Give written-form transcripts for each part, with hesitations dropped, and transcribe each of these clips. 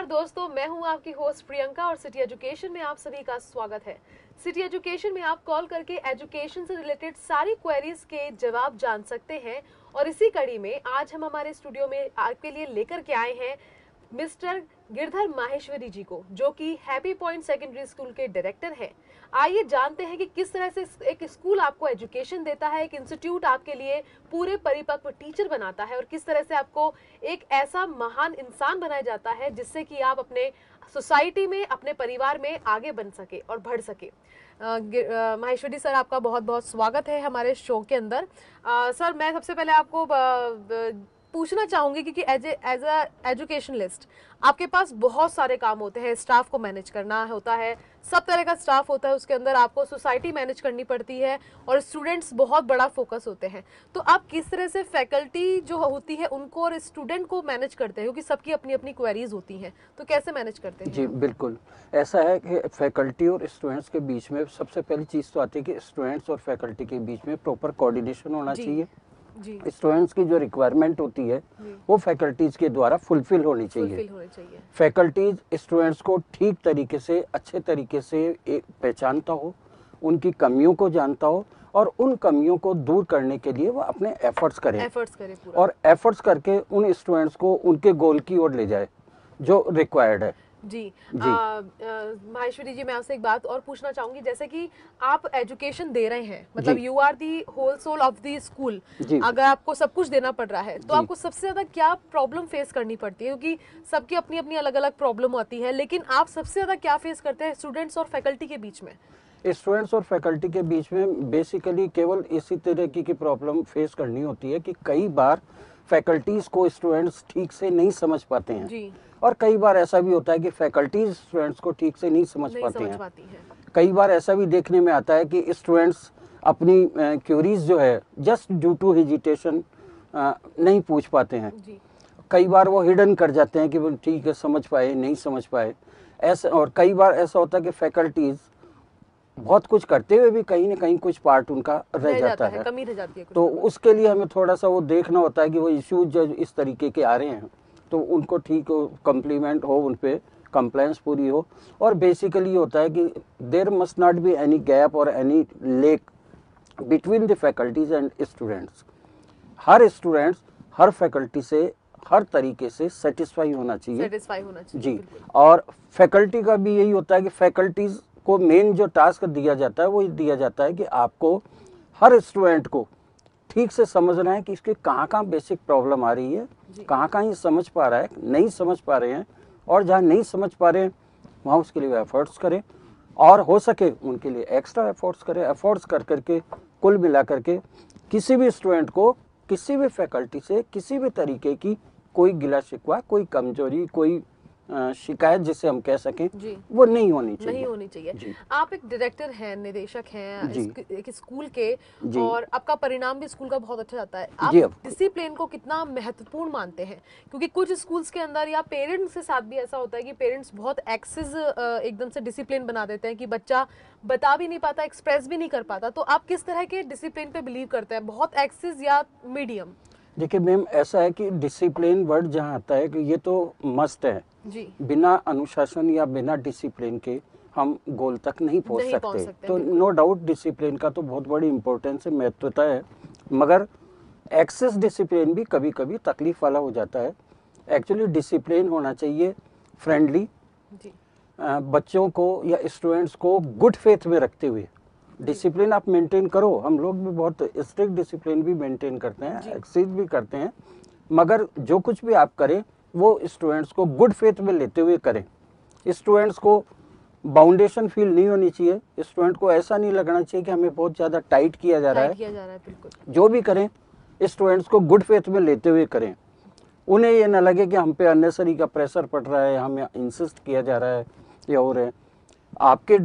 नमस्कार दोस्तों, मैं हूं आपकी होस्ट प्रियंका और सिटी एजुकेशन में आप सभी का स्वागत है। सिटी एजुकेशन में आप कॉल करके एजुकेशन से रिलेटेड सारी क्वेरीज के जवाब जान सकते हैं और इसी कड़ी में आज हम हमारे स्टूडियो में आपके लिए लेकर के आए हैं मिस्टर गिरधर माहेश्वरी जी को, जो कि हैप्पी पॉइंट सेकेंडरी स्कूल के डायरेक्टर हैं। आइए जानते हैं कि किस तरह से एक स्कूल आपको एजुकेशन देता है, एक इंस्टीट्यूट आपके लिए पूरे परिपक्व टीचर बनाता है और किस तरह से आपको एक ऐसा महान इंसान बनाया जाता है जिससे कि आप अपने सोसाइटी में, अपने परिवार में आगे बन सके और बढ़ सके। माहेश्वरी सर, आपका बहुत बहुत स्वागत है हमारे शो के अंदर। सर, मैं सबसे पहले आपको पूछना चाहूंगी क्योंकि एज अ एजुकेशनलिस्ट आपके पास बहुत सारे काम होते हैं। स्टाफ को मैनेज करना होता है, सब तरह का स्टाफ होता है, उसके अंदर आपको सोसाइटी मैनेज करनी पड़ती है और स्टूडेंट्स बहुत बड़ा फोकस होते हैं। तो आप किस तरह से फैकल्टी जो होती है उनको और स्टूडेंट को मैनेज करते हैं, क्योंकि सबकी अपनी अपनी क्वेरीज होती हैं, तो कैसे मैनेज करते हैं? जी बिल्कुल, ऐसा है कि फैकल्टी और स्टूडेंट्स के बीच में सबसे पहली चीज़ तो आती है कि स्टूडेंट्स और फैकल्टी के बीच में प्रॉपर कोऑर्डिनेशन होना चाहिए। स्टूडेंट्स की जो रिक्वायरमेंट होती है वो फैकल्टीज के द्वारा फुलफिल होनी चाहिए। फैकल्टीज स्टूडेंट्स को ठीक तरीके से, अच्छे तरीके से पहचानता हो, उनकी कमियों को जानता हो और उन कमियों को दूर करने के लिए वो अपने एफर्ट्स करे पूरा। और एफर्ट्स करके उन स्टूडेंट्स को उनके गोल की ओर ले जाए जो रिक्वायर्ड है। जी, माहेश्वरी जी, मैं आपसे एक बात और पूछना चाहूंगी। जैसे कि आप एजुकेशन दे रहे हैं, मतलब you are the whole soul of the school. अगर आपको सब कुछ देना पड़ रहा है तो आपको सबसे ज्यादा क्या प्रॉब्लम फेस करनी पड़ती है? क्योंकि सबकी अपनी अपनी अलग अलग प्रॉब्लम आती है, लेकिन आप सबसे ज्यादा क्या फेस करते हैं स्टूडेंट्स और फैकल्टी के बीच में? स्टूडेंट्स और फैकल्टी के बीच में बेसिकली केवल इसी तरह की प्रॉब्लम फेस करनी होती है कि कई बार फैकल्टीज को स्टूडेंट्स ठीक से नहीं समझ पाते हैं जी। और कई बार ऐसा भी होता है कि फैकल्टीज स्टूडेंट्स को ठीक से नहीं समझ पाते हैं। कई बार ऐसा भी देखने में आता है कि स्टूडेंट्स अपनी क्यूरीज जो है जस्ट ड्यू टू हेजिटेशन नहीं पूछ पाते हैं जी। कई बार वो हिडन कर जाते हैं कि वो ठीक है, समझ पाए नहीं समझ पाए ऐसा। और कई बार ऐसा होता है कि फैकल्टीज बहुत कुछ करते हुए भी कहीं ना कहीं कुछ पार्ट उनका रह जाता है, कमी रह जाती है। तो उसके लिए हमें थोड़ा सा वो देखना होता है कि वो इश्यूज जो इस तरीके के आ रहे हैं तो उनको ठीक हो, कम्प्लीमेंट हो, उन पे कंप्लायंस पूरी हो। और बेसिकली होता है कि there must not be any gap और any lack between the faculties and students. हर स्टूडेंट्स हर फैकल्टी से हर तरीके से सेटिस्फाई होना चाहिए जी। और फैकल्टी का भी यही होता है कि फैकल्टीज को मेन जो टास्क दिया जाता है वो दिया जाता है कि आपको हर स्टूडेंट को ठीक से समझना है कि इसके कहाँ कहाँ बेसिक प्रॉब्लम आ रही है, कहाँ कहाँ ये समझ पा रहा है, नहीं समझ पा रहे हैं, और जहाँ नहीं समझ पा रहे हैं वहाँ उसके लिए एफर्ट्स करें और हो सके उनके लिए एक्स्ट्रा एफर्ट्स करें। एफर्ट्स कर करके कुल मिला करके किसी भी स्टूडेंट को किसी भी फैकल्टी से किसी भी तरीके की कोई गिला शिकवा, कोई कमजोरी, कोई शिकायत जिसे हम कह सकें वो नहीं होनी चाहिए। आप एक डायरेक्टर हैं, निदेशक हैं एक स्कूल के, और आपका परिणाम भी स्कूल का बहुत अच्छा जाता है। आप डिसिप्लिन को कितना महत्वपूर्ण मानते हैं? क्योंकि कुछ स्कूल्स के अंदर या पेरेंट्स के साथ भी ऐसा होता है कि पेरेंट्स बहुत एक्सेस एकदम से डिसिप्लिन बना देते हैं कि बच्चा बता भी नहीं पाता, एक्सप्रेस भी नहीं कर पाता। तो आप किस तरह के डिसिप्लिन पे बिलीव करते हैं, बहुत एक्सेस या मीडियम? देखिए मैम, ऐसा है कि डिसिप्लिन वर्ड जहाँ आता है कि ये तो मस्ट है जी। बिना अनुशासन या बिना डिसिप्लिन के हम गोल तक नहीं पहुँच सकते। तो नो डाउट डिसिप्लिन का तो बहुत बड़ी इम्पोर्टेंस है, महत्वता है, मगर एक्सेस डिसिप्लिन भी कभी कभी तकलीफ वाला हो जाता है। एक्चुअली डिसिप्लिन होना चाहिए फ्रेंडली, बच्चों को या स्टूडेंट्स को गुड फेथ में रखते हुए डिसिप्लिन आप मेंटेन करो। हम लोग भी बहुत स्ट्रिक्ट डिसिप्लिन भी मेंटेन करते हैं, एक्सीड भी करते हैं, मगर जो कुछ भी आप करें वो स्टूडेंट्स को गुड फेथ में लेते हुए करें। स्टूडेंट्स को बाउंडेशन फील नहीं होनी चाहिए, स्टूडेंट को ऐसा नहीं लगना चाहिए कि हमें बहुत ज़्यादा टाइट किया जा रहा है। जो भी करें स्टूडेंट्स को गुड फेथ में लेते हुए करें। उन्हें ये ना लगे कि हम पे अननेसरी का प्रेशर पड़ रहा है, हमें इंसिस्ट किया जा रहा है या और है। आपके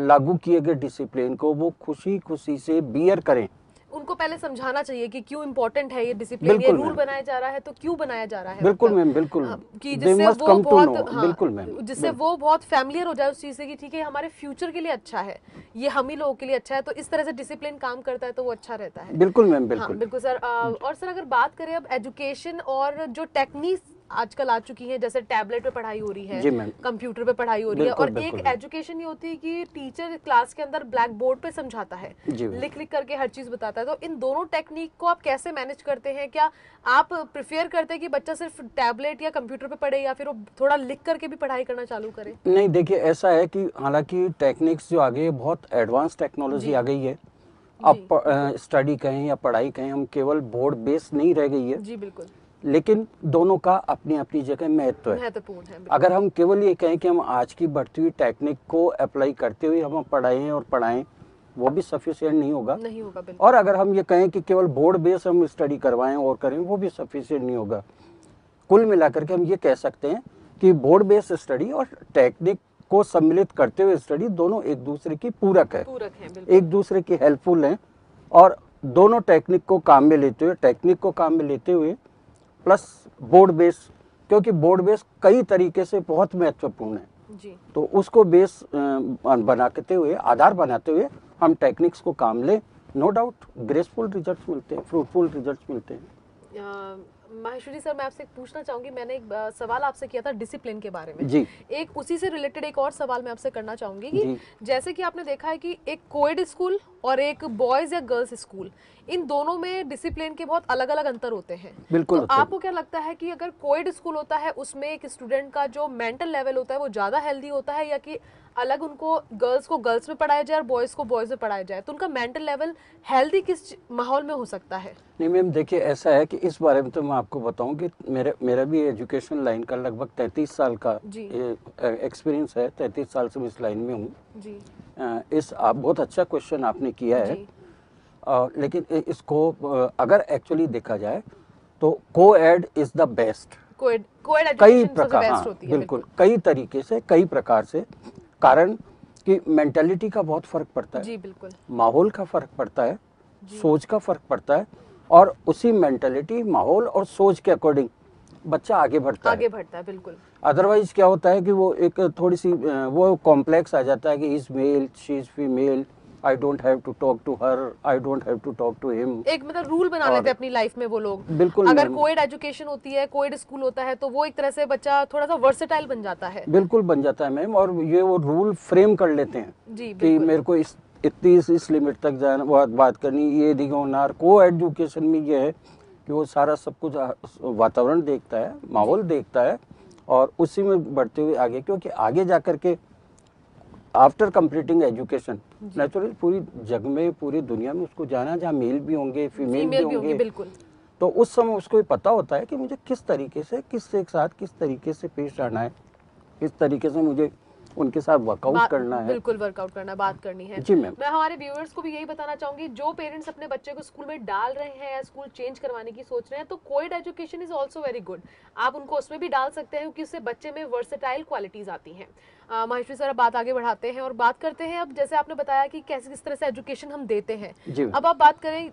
लागू किए गए डिसिप्लिन को वो खुशी खुशी से बियर करें। उनको पहले समझाना चाहिए कि क्यों इम्पोर्टेंट है ये डिसिप्लिन, ये रूल बनाया जा रहा है तो क्यों बनाया जा रहा है। बिल्कुल मैम, बिल्कुल, कि जिससे वो बहुत बिल्कुल मैम, जिससे वो बहुत फैमिलियर हो जाए उस चीज से कि ठीक है हमारे फ्यूचर के लिए अच्छा है, ये हम ही लोगों के लिए अच्छा है। तो इस तरह से डिसिप्लिन काम करता है तो वो अच्छा रहता है। बिल्कुल मैम, बिल्कुल। बिल्कुल सर। और सर, अगर बात करें अब एजुकेशन और जो टेक्निक्स आजकल आ चुकी हैं, जैसे टैबलेट पे पढ़ाई हो रही है, कंप्यूटर पे पढ़ाई हो रही है, और एक एजुकेशन ये होती है कि टीचर क्लास के अंदर ब्लैक बोर्ड पे समझाता है, लिख लिख करके हर चीज बताता है। तो इन दोनों टेक्निक को आप कैसे मैनेज करते हैं? क्या आप प्रेफर करते हैं कि बच्चा सिर्फ टैबलेट या कंप्यूटर पे पढ़े, या फिर वो थोड़ा लिख करके भी पढ़ाई करना चालू करे? नहीं, देखिए ऐसा है कि हालांकि टेक्निक्स जो आ गई है, बहुत एडवांस टेक्नोलॉजी आ गई है। अब स्टडी कहें या पढ़ाई कहें, हम केवल बोर्ड बेस्ड नहीं रह गई है। जी बिल्कुल। लेकिन दोनों का अपनी अपनी जगह महत्व है, महत्वपूर्ण है। अगर हम केवल ये कहें कि हम आज की बढ़ती हुई टेक्निक को अप्लाई करते हुए हम पढ़ाएं और पढ़ाएं, वो भी सफिशिएंट नहीं होगा। और अगर हम ये कहें कि केवल बोर्ड बेस्ड हम स्टडी करवाएं और करें, वो भी सफिशिएंट नहीं होगा। कुल मिलाकर के हम ये कह सकते हैं कि बोर्ड बेस्ड स्टडी और टेक्निक को सम्मिलित करते हुए स्टडी दोनों एक दूसरे की पूरक है, एक दूसरे की हेल्पफुल हैं, और दोनों टेक्निक को काम में लेते हुए प्लस बोर्ड बेस, क्योंकि बोर्ड बेस कई तरीके से बहुत महत्वपूर्ण है जी। तो उसको बेस बनाते हुए, आधार बनाते हुए हम टेक्निक्स को काम लें, नो डाउट ग्रेसफुल रिजल्ट्स मिलते हैं, फ्रूटफुल रिजल्ट्स मिलते हैं। माहेश्वरी सर, मैं आपसे पूछना चाहूंगी, मैंने एक सवाल आपसे किया था डिसिप्लिन के बारे में जी। एक उसी से रिलेटेड एक और सवाल मैं आपसे करना चाहूंगी कि जैसे कि आपने देखा है कि एक कोएड स्कूल और एक बॉयज या गर्ल्स स्कूल, इन दोनों में डिसिप्लिन के बहुत अलग अलग अंतर होते हैं। बिल्कुल। तो आपको क्या लगता है कि अगर कोएड स्कूल होता है उसमें एक स्टूडेंट का जो मेंटल लेवल होता है वो ज्यादा हेल्दी होता है, या कि अलग उनको गर्ल्स को गर्ल्स में पढ़ाया जाए और बॉयज को बॉयज में पढ़ाया जाए, तो उनका मेंटल लेवल हेल्दी किस माहौल में हो सकता है? नहीं मैम, देखिए ऐसा है कि इस बारे में तो मैं आपको बताऊं कि मेरा भी एजुकेशन लाइन का लगभग 33 साल का एक्सपीरियंस है। 33 साल से मैं इस लाइन में हूँ। इस आप बहुत अच्छा क्वेश्चन आपने किया है। लेकिन इसको अगर एक्चुअली देखा जाए तो कोएड इज द बेस्ट। कई प्रकार, हाँ, बिल्कुल, कई तरीके से, कई प्रकार से। कारण कि मेंटालिटी का बहुत फर्क पड़ता है जी, बिल्कुल, माहौल का फर्क पड़ता है, सोच का फर्क पड़ता है, और उसी मेंटालिटी, माहौल और सोच के अकॉर्डिंग बच्चा आगे बढ़ता है। बिल्कुल। अदरवाइज क्या होता है कि वो एक थोड़ी सी वो कॉम्प्लेक्स आ जाता है कि is male, she is female, I don't have to talk to her, I don't have to talk to him। एक मतलब रूल बना लेते हैं अपनी लाइफ में वो लोग। बिल्कुल। अगर कोएड एजुकेशन होती है, कोएड स्कूल होता है, तो वो एक तरह से बच्चा थोड़ा सा वर्सेटाइल बन जाता है। बिल्कुल बन जाता है मैम, और ये वो रूल फ्रेम कर लेते हैं जी, कि मेरे को इस लिमिट तक जाना, बात करनी, ये दिगोनार। को एजुकेशन में ये है कि वो सारा सब कुछ वातावरण देखता है, माहौल देखता है, और उसी में बढ़ते हुए आगे, क्योंकि आगे जाकर के आफ्टर कंप्लीटिंग एजुकेशन नेचुरली पूरी जग में, पूरी दुनिया में उसको जाना, जहाँ मेल भी होंगे, फीमेल भी होंगे, बिल्कुल। तो उस समय उसको ये पता होता है कि मुझे किस तरीके से, किसके साथ किस तरीके से पेश आना है, किस तरीके से मुझे उनके साथ वर्कआउट करना है। बिल्कुल, वर्कआउट करना, बात करनी है जी मैम। मैं हमारे व्यूअर्स को भी यही बताना चाहूंगी, जो पेरेंट्स अपने बच्चे को स्कूल में डाल रहे हैं या स्कूल चेंज करवाने की सोच रहे हैं, तो coed education is also very good. आप उनको उसमें भी डाल सकते हैं क्योंकि उससे बच्चे में वर्सेटाइल क्वालिटीज आती हैं। माहेश्वरी सर, बात आगे बढ़ाते हैं और बात करते हैं, अब जैसे आपने बताया कि कैसे किस तरह से एजुकेशन हम देते हैं। अब आप बात करें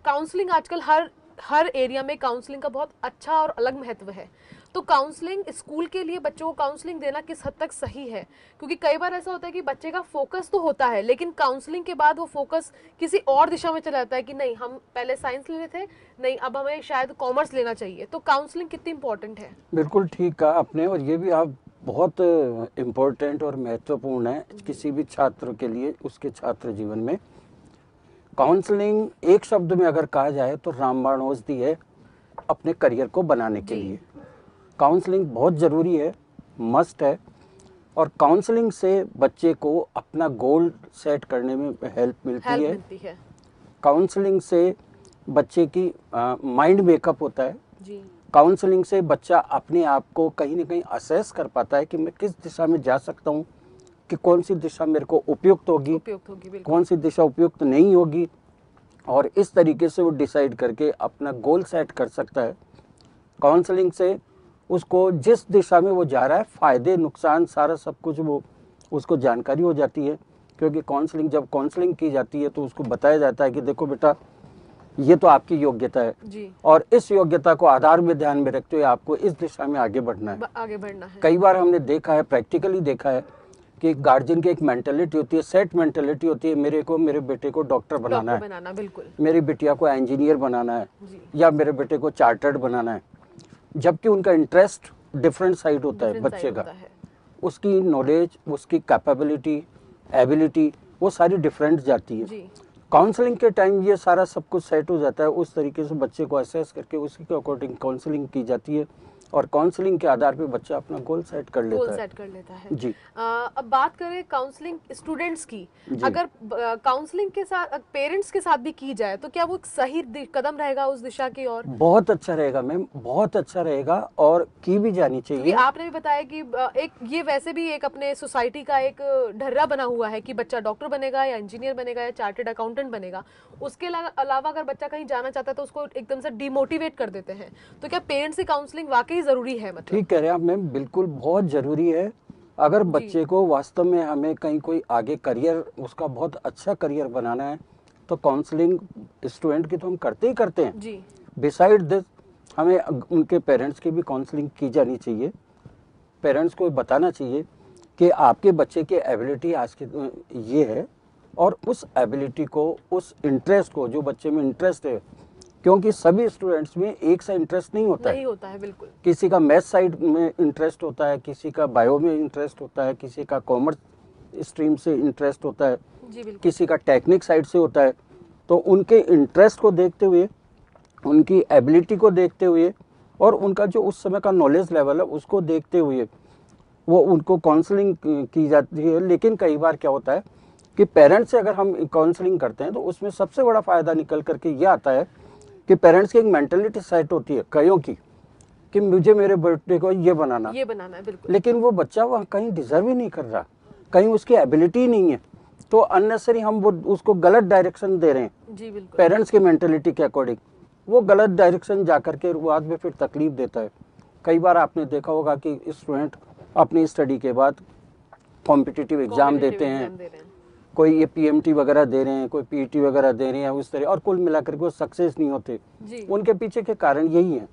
काउंसलिंग, आजकल हर एरिया में काउंसलिंग का बहुत अच्छा और अलग महत्व है। तो काउंसलिंग, स्कूल के लिए बच्चों को काउंसलिंग देना किस हद तक सही है? क्योंकि कई बार ऐसा होता है कि बच्चे का फोकस तो होता है, लेकिन काउंसलिंग के बाद वो फोकस किसी और दिशा में चला जाता है कि नहीं, हम पहले साइंस ले रहे थे, नहीं अब हमें शायद कॉमर्स लेना चाहिए। तो काउंसलिंग कितनी इंपॉर्टेंट है? बिल्कुल ठीक कहा आपने, और ये भी आप बहुत इम्पोर्टेंट और महत्वपूर्ण है किसी भी छात्र के लिए, उसके छात्र जीवन में। काउंसलिंग एक शब्द में अगर कहा जाए तो रामबाण औषधि है अपने करियर को बनाने के लिए। काउंसलिंग बहुत ज़रूरी है, मस्ट है, और काउंसलिंग से बच्चे को अपना गोल सेट करने में हेल्प मिलती है। काउंसलिंग से बच्चे की माइंड मेकअप होता है जी। काउंसलिंग से बच्चा अपने आप को कहीं ना कहीं असेस कर पाता है कि मैं किस दिशा में जा सकता हूँ, कि कौन सी दिशा मेरे को उपयुक्त होगी, कौन सी दिशा उपयुक्त नहीं होगी, और इस तरीके से वो डिसाइड करके अपना गोल सेट कर सकता है। काउंसलिंग से उसको जिस दिशा में वो जा रहा है, फायदे नुकसान सारा सब कुछ वो उसको जानकारी हो जाती है, क्योंकि जब काउंसलिंग की जाती है तो उसको बताया जाता है कि देखो बेटा, ये तो आपकी योग्यता है जी। और इस योग्यता को आधार में ध्यान में रखते हुए आपको इस दिशा में आगे बढ़ना है। कई बार हमने देखा है, प्रैक्टिकली देखा है, कि गार्जियन की एक मेंटालिटी होती है, सेट मेंटालिटी होती है, मेरे बेटे को डॉक्टर बनाना है, बिल्कुल, मेरी बिटिया को इंजीनियर बनाना है, या मेरे बेटे को चार्टर्ड बनाना है। जबकि उनका इंटरेस्ट डिफरेंट साइड होता है बच्चे का, उसकी नॉलेज, उसकी कैपेबिलिटी, एबिलिटी वो सारी डिफरेंट जाती है। काउंसलिंग के टाइम ये सारा सब कुछ सेट हो जाता है, उस तरीके से बच्चे को असेस करके उसी के अकॉर्डिंग काउंसलिंग की जाती है और काउंसलिंग के आधार पे बच्चा अपना गोल सेट कर लेता है। जी। अब बात करें काउंसलिंग स्टूडेंट्स की, अगर काउंसलिंग के साथ पेरेंट्स के साथ भी की जाए तो क्या वो एक सही कदम रहेगा उस दिशा की ओर? बहुत अच्छा रहेगा मैम, बहुत अच्छा रहेगा और की भी जानी चाहिए। आपने भी बताया कि एक ये वैसे भी एक अपने सोसाइटी का एक ढर्रा बना हुआ है कि बच्चा डॉक्टर बनेगा या इंजीनियर बनेगा या चार्टेड अकाउंटेंट बनेगा। उसके अलावा अगर बच्चा कहीं जाना चाहता है तो उसको एकदम से डिमोटिवेट कर देते हैं। तो क्या पेरेंट्स की काउंसलिंग वाकई जरूरी है? मतलब ठीक कह रहे हैं आप मैम, बिल्कुल बहुत जरूरी है। अगर बच्चे को वास्तव में हमें कहीं कोई आगे करियर, उसका बहुत अच्छा करियर बनाना है तो काउंसलिंग स्टूडेंट की तो हम करते ही करते हैं जी। बिसाइड दिस हमें उनके पेरेंट्स की भी काउंसलिंग की जानी चाहिए। पेरेंट्स को बताना चाहिए कि आपके बच्चे की एबिलिटी आज के ये है और उस एबिलिटी को, उस इंटरेस्ट को, जो बच्चे में इंटरेस्ट है, क्योंकि सभी स्टूडेंट्स में एक सा इंटरेस्ट नहीं होता है बिल्कुल। किसी का मैथ साइड में इंटरेस्ट होता है, किसी का बायो में इंटरेस्ट होता है, किसी का कॉमर्स स्ट्रीम से इंटरेस्ट होता है जी, किसी का टेक्निक साइड से होता है। तो उनके इंटरेस्ट को देखते हुए, उनकी एबिलिटी को देखते हुए और उनका जो उस समय का नॉलेज लेवल है उसको देखते हुए वो उनको काउंसलिंग की जाती है। लेकिन कई बार क्या होता है कि पेरेंट्स से अगर हम काउंसलिंग करते हैं तो उसमें सबसे बड़ा फायदा निकल करके ये आता है कि पेरेंट्स की एक मेंटालिटी सेट होती है कईयों की कि मुझे मेरे बेटे को ये बनाना है बिल्कुल। लेकिन वो बच्चा वहाँ कहीं डिजर्व ही नहीं कर रहा, कहीं उसकी एबिलिटी नहीं है, तो अननेसेसरी हम वो उसको गलत डायरेक्शन दे रहे हैं जी, बिल्कुल। पेरेंट्स की मेंटालिटी के अकॉर्डिंग वो गलत डायरेक्शन जा करके बाद में फिर तकलीफ देता है। कई बार आपने देखा होगा कि स्टूडेंट अपनी स्टडी के बाद कॉम्पिटिटिव एग्जाम देते हैं, कोई ये पीएमटी वगैरह दे रहे हैं, कोई पीईटी वगैरह दे रहे हैं उस तरह, और कुल मिलाकर के वो सक्सेस नहीं होते। उनके पीछे के कारण यही है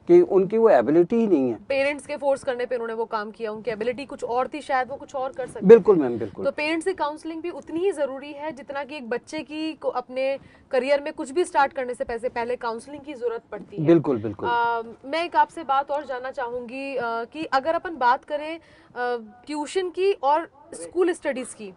कि उनकी वो एबिलिटी ही नहीं है। पेरेंट्स के फोर्स करने पे उन्होंने वो काम किया, उनकी एबिलिटी कुछ और थी, शायद वो कुछ और कर सकते। बिल्कुल मैम, बिल्कुल। तो पेरेंट्स की काउंसलिंग भी उतनी ही जरूरी है जितना कि एक बच्चे की को अपने करियर में कुछ भी स्टार्ट करने से पहले काउंसलिंग की जरूरत पड़ती है। बिल्कुल बिल्कुल। मैं एक आपसे बात और जानना चाहूंगी कि अगर अपन बात करें ट्यूशन की और स्कूल स्टडीज की,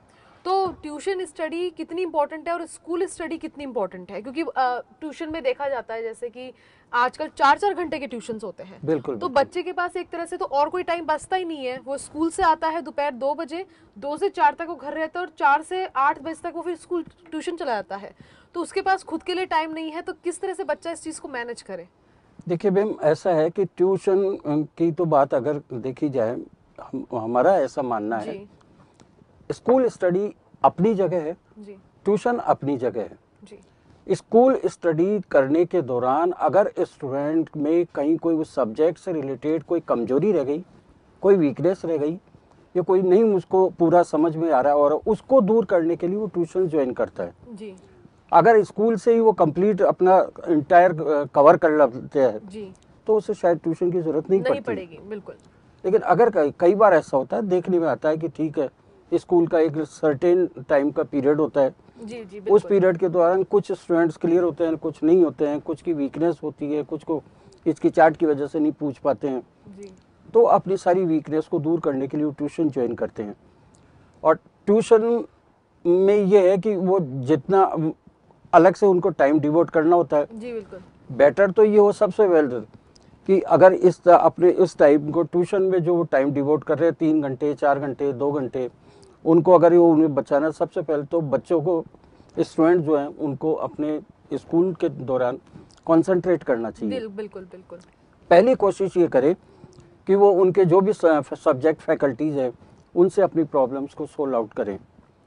तो ट्यूशन स्टडी कितनी इंपॉर्टेंट है और स्कूल स्टडी कितनी इंपॉर्टेंट है? क्योंकि ट्यूशन में देखा जाता है जैसे कि आजकल 4-4 घंटे के ट्यूशंस होते हैं। बिल्कुल। तो बच्चे के पास एक तरह से तो और कोई टाइम बचता ही नहीं है। वो स्कूल से आता है दोपहर 2 बजे, 2 से 4 तक वो घर रहता है और 4 से 8 बजे तक वो फिर स्कूल ट्यूशन चला जाता है। तो उसके पास खुद के लिए टाइम नहीं है। तो किस तरह से बच्चा इस चीज को मैनेज करे? देखिए मैम, ऐसा है कि ट्यूशन की तो बात अगर देखी जाए, हमारा ऐसा मानना है स्कूल स्टडी अपनी जगह है, ट्यूशन अपनी जगह है जी। स्कूल स्टडी करने के दौरान अगर स्टूडेंट में कहीं कोई उस सब्जेक्ट से रिलेटेड कोई कमजोरी रह गई, कोई वीकनेस रह गई, या कोई नहीं मुझको पूरा समझ में आ रहा है और उसको दूर करने के लिए वो ट्यूशन ज्वाइन करता है जी। अगर स्कूल से ही वो कंप्लीट अपना इंटायर कवर कर लेते हैं जी, तो उसे शायद ट्यूशन की जरूरत नहीं पड़ेगी। बिल्कुल। लेकिन अगर कई बार ऐसा होता है, देखने में आता है कि ठीक है स्कूल का एक सर्टेन टाइम का पीरियड होता है जी, उस पीरियड के दौरान कुछ स्टूडेंट्स क्लियर होते हैं, कुछ नहीं होते हैं, कुछ की वीकनेस होती है, कुछ को हिचकिचाहट की वजह से नहीं पूछ पाते हैं जी। तो अपनी सारी वीकनेस को दूर करने के लिए वो ट्यूशन ज्वाइन करते हैं। और ट्यूशन में ये है कि वो जितना अलग से उनको टाइम डिवोट करना होता है जी, बिल्कुल। बेटर तो ये हो सबसे वेल कि अगर अपने इस टाइम को ट्यूशन में जो टाइम डिवोट कर रहे हैं 3 घंटे 4 घंटे 2 घंटे, उनको अगर वो उन्हें बचाना, सबसे पहले तो बच्चों को, स्टूडेंट जो हैं उनको अपने स्कूल के दौरान कंसंट्रेट करना चाहिए। बिल्कुल बिल्कुल। पहली कोशिश ये करे कि वो उनके जो भी सब्जेक्ट फैकल्टीज हैं उनसे अपनी प्रॉब्लम्स को सोल्व आउट करें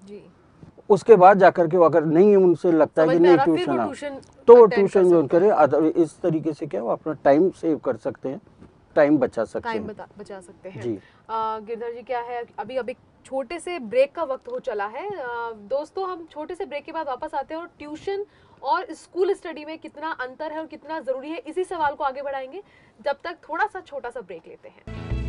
जी। उसके बाद जाकर के अगर नहीं उनसे लगता है कि नहीं ट्यूशन तो वो ट्यूशन ज्वाइन करे। इस तरीके से क्या वो अपना टाइम सेव कर सकते हैं, टाइम बचा सकते हैं जी। गिरधर जी, क्या है अभी अभी छोटे से ब्रेक का वक्त हो चला है। दोस्तों, हम छोटे से ब्रेक के बाद वापस आते हैं और ट्यूशन और स्कूल स्टडी में कितना अंतर है और कितना जरूरी है, इसी सवाल को आगे बढ़ाएंगे। जब तक थोड़ा सा छोटा सा ब्रेक लेते हैं।